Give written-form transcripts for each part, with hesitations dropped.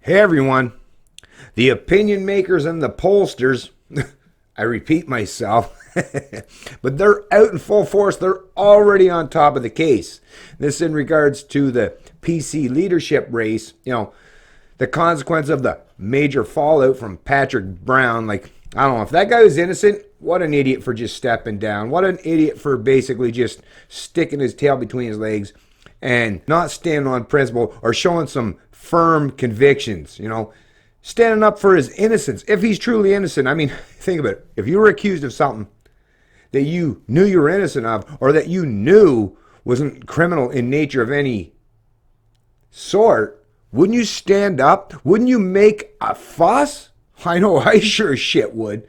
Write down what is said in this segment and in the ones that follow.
Hey everyone, the opinion makers and the pollsters, I repeat myself, but they're out in full force. They're already on top of the case. This in regards to the PC leadership race, the consequence of the major fallout from Patrick Brown. Like, I don't know, if that guy was innocent, what an idiot for just stepping down. What an idiot for basically just sticking his tail between his legs and not standing on principle or showing some firm convictions, standing up for his innocence. If he's truly innocent, I mean, think about it. If you were accused of something that you knew you were innocent of, or that you knew wasn't criminal in nature of any sort, wouldn't you stand up? Wouldn't you make a fuss? I know I sure as shit would.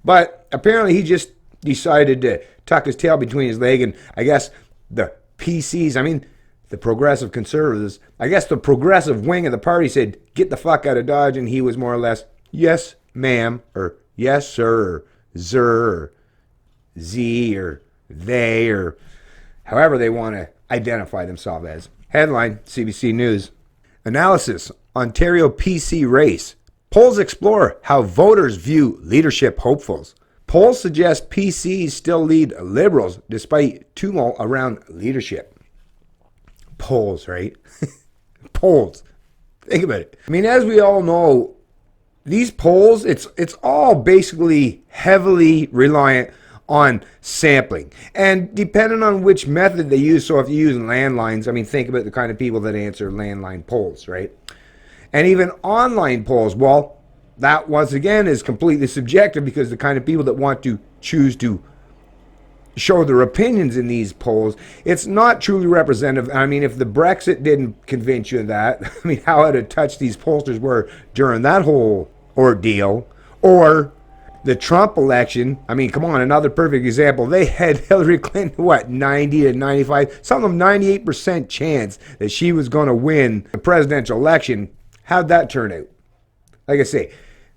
But apparently he just decided to tuck his tail between his leg, and I guess the PCs, the progressive conservatives, I guess the progressive wing of the party said, get the fuck out of Dodge, and he was more or less, yes, ma'am, or yes, sir, or zer, or z, or they, or however they want to identify themselves as. Headline, CBC News. Analysis, Ontario PC race. Polls explore how voters view leadership hopefuls. Polls suggest PCs still lead Liberals despite tumult around leadership. Polls, right? Polls. Think about it. As we all know, these polls, it's all basically heavily reliant on sampling. And depending on which method they use, so if you use landlines, think about the kind of people that answer landline polls, right? And even online polls, well, that once again is completely subjective, because the kind of people that want to choose to show their opinions in these polls, it's not truly representative. If the Brexit didn't convince you of that, how out of touch these pollsters were during that whole ordeal, or the Trump election. Come on, another perfect example. They had Hillary Clinton, 90 to 95, some of them 98% chance that she was going to win the presidential election. How'd that turn out? Like I say,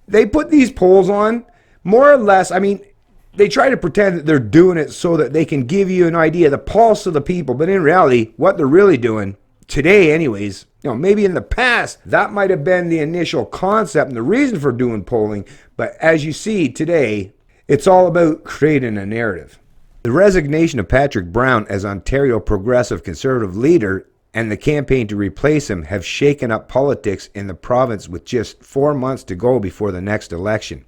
they put these polls on, more or less, they try to pretend that they're doing it so that they can give you an idea, the pulse of the people. But in reality, what they're really doing, today anyways, maybe in the past, that might have been the initial concept and the reason for doing polling. But as you see today, it's all about creating a narrative. The resignation of Patrick Brown as Ontario Progressive Conservative leader and the campaign to replace him have shaken up politics in the province with just 4 months to go before the next election.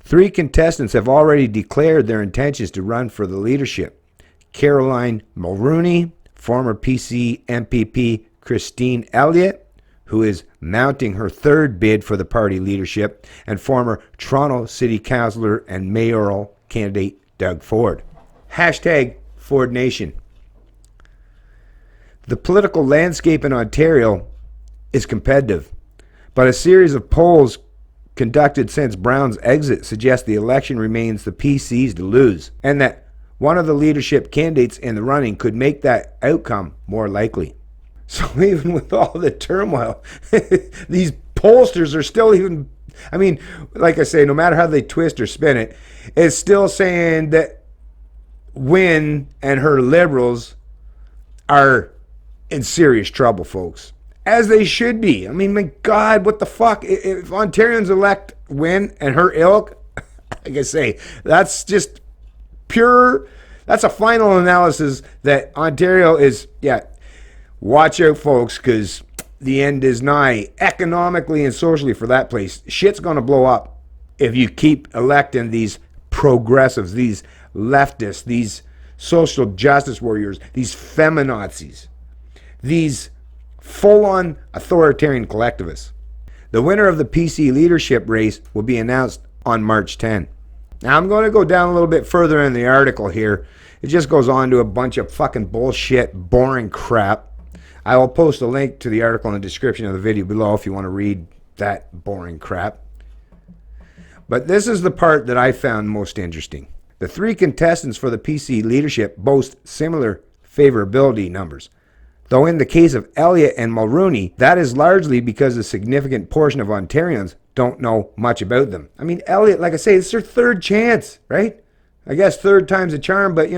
3 contestants have already declared their intentions to run for the leadership. Caroline Mulroney, former PC MPP Christine Elliott, who is mounting her 3rd bid for the party leadership, and former Toronto City Councillor and mayoral candidate Doug Ford. Hashtag Ford Nation. The political landscape in Ontario is competitive, but a series of polls conducted since Brown's exit suggests the election remains the PC's to lose, and that one of the leadership candidates in the running could make that outcome more likely. So even with all the turmoil, these pollsters are still even, like I say, no matter how they twist or spin it, it's still saying that Wynne and her Liberals are in serious trouble, folks. As they should be. My God, what the fuck? If Ontarians elect Wynne and her ilk, like I say, that's just pure, that's a final analysis that Ontario is, watch out, folks, because the end is nigh, economically and socially, for that place. Shit's going to blow up if you keep electing these progressives, these leftists, these social justice warriors, these feminazis, these full-on authoritarian collectivists. The winner of the PC leadership race will be announced on March 10. Now, I'm going to go down a little bit further in the article here. It just goes on to a bunch of fucking bullshit, boring crap. I will post a link to the article in the description of the video below if you want to read that boring crap. But this is the part that I found most interesting. The 3 contestants for the PC leadership boast similar favorability numbers. Though in the case of Elliott and Mulroney, that is largely because a significant portion of Ontarians don't know much about them. Elliott, like I say, it's her 3rd chance, right? I guess 3rd time's a charm, but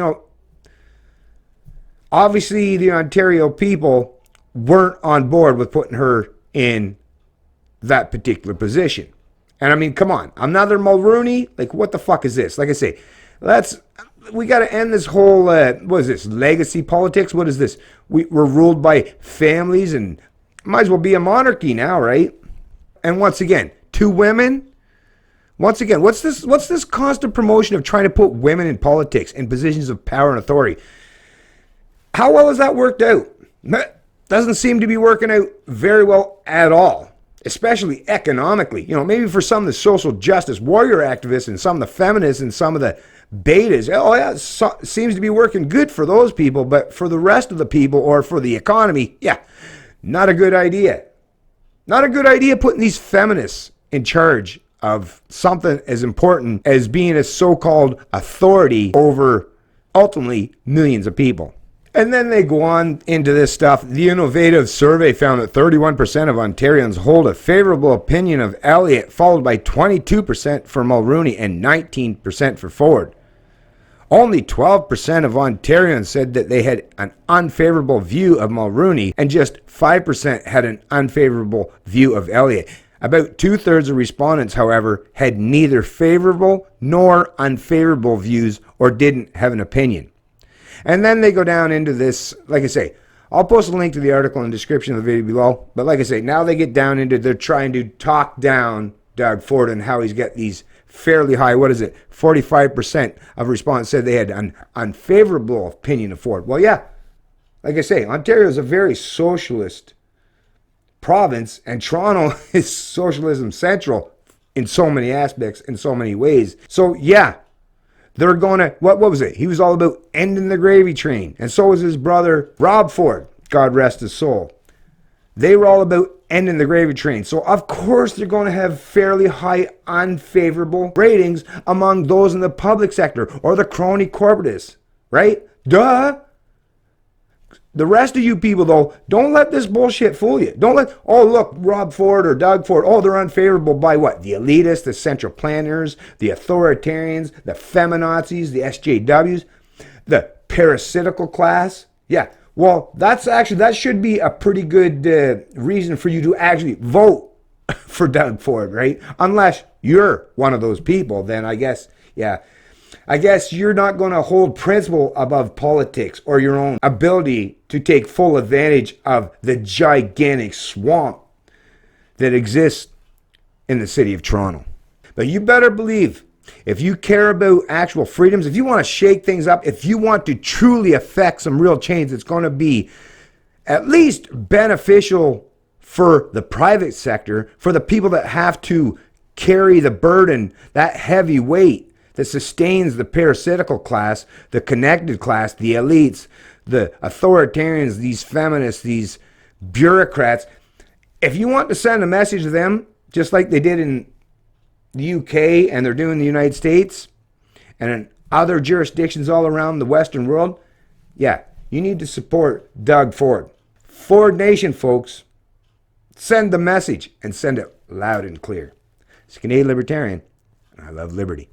obviously the Ontario people weren't on board with putting her in that particular position. And I mean, come on, another Mulrooney? Like, what the fuck is this? Like I say, we got to end this whole, what is this, legacy politics? What is this? We're ruled by families and might as well be a monarchy now, right? And once again, 2 women. Once again, what's this constant promotion of trying to put women in politics, in positions of power and authority? How well has that worked out? Doesn't seem to be working out very well at all, especially economically. You know, maybe for some of the social justice warrior activists and some of the feminists and some of the betas, oh yeah, it seems to be working good for those people, but for the rest of the people or for the economy, yeah, not a good idea. Not a good idea putting these feminists in charge of something as important as being a so-called authority over ultimately millions of people. And then they go on into this stuff. The innovative survey found that 31% of Ontarians hold a favorable opinion of Elliott, followed by 22% for Mulrooney and 19% for Ford. Only 12% of Ontarians said that they had an unfavorable view of Mulrooney, and just 5% had an unfavorable view of Elliott. About 2/3 of respondents, however, had neither favorable nor unfavorable views or didn't have an opinion. And then they go down into this, like I say, I'll post a link to the article in the description of the video below. But like I say, now they get down into, they're trying to talk down Doug Ford and how he's got these fairly high, 45% of respondents said they had an unfavorable opinion of Ford. Well, yeah, like I say, Ontario is a very socialist province, and Toronto is socialism central in so many aspects, in so many ways. So yeah, they're going to, what was it? He was all about ending the gravy train. And so was his brother, Rob Ford, God rest his soul. They were all about ending the gravy train. So of course they're going to have fairly high unfavorable ratings among those in the public sector or the crony corporatists, right? Duh. The rest of you people, though, don't let this bullshit fool you. Don't let, oh, look, Rob Ford or Doug Ford, oh, they're unfavorable by what? The elitists, the central planners, the authoritarians, the feminazis, the SJWs, the parasitical class. Yeah, well, that should be a pretty good reason for you to actually vote for Doug Ford, right? Unless you're one of those people, then I guess, yeah. I guess you're not going to hold principle above politics or your own ability to take full advantage of the gigantic swamp that exists in the city of Toronto. But you better believe, if you care about actual freedoms, if you want to shake things up, if you want to truly affect some real change that's going to be at least beneficial for the private sector, for the people that have to carry the burden, that heavy weight that sustains the parasitical class, the connected class, the elites, the authoritarians, these feminists, these bureaucrats. If you want to send a message to them, just like they did in the UK and they're doing in the United States and in other jurisdictions all around the Western world, yeah, you need to support Doug Ford. Ford Nation, folks. Send the message and send it loud and clear. It's Canadian Libertarian, and I love liberty.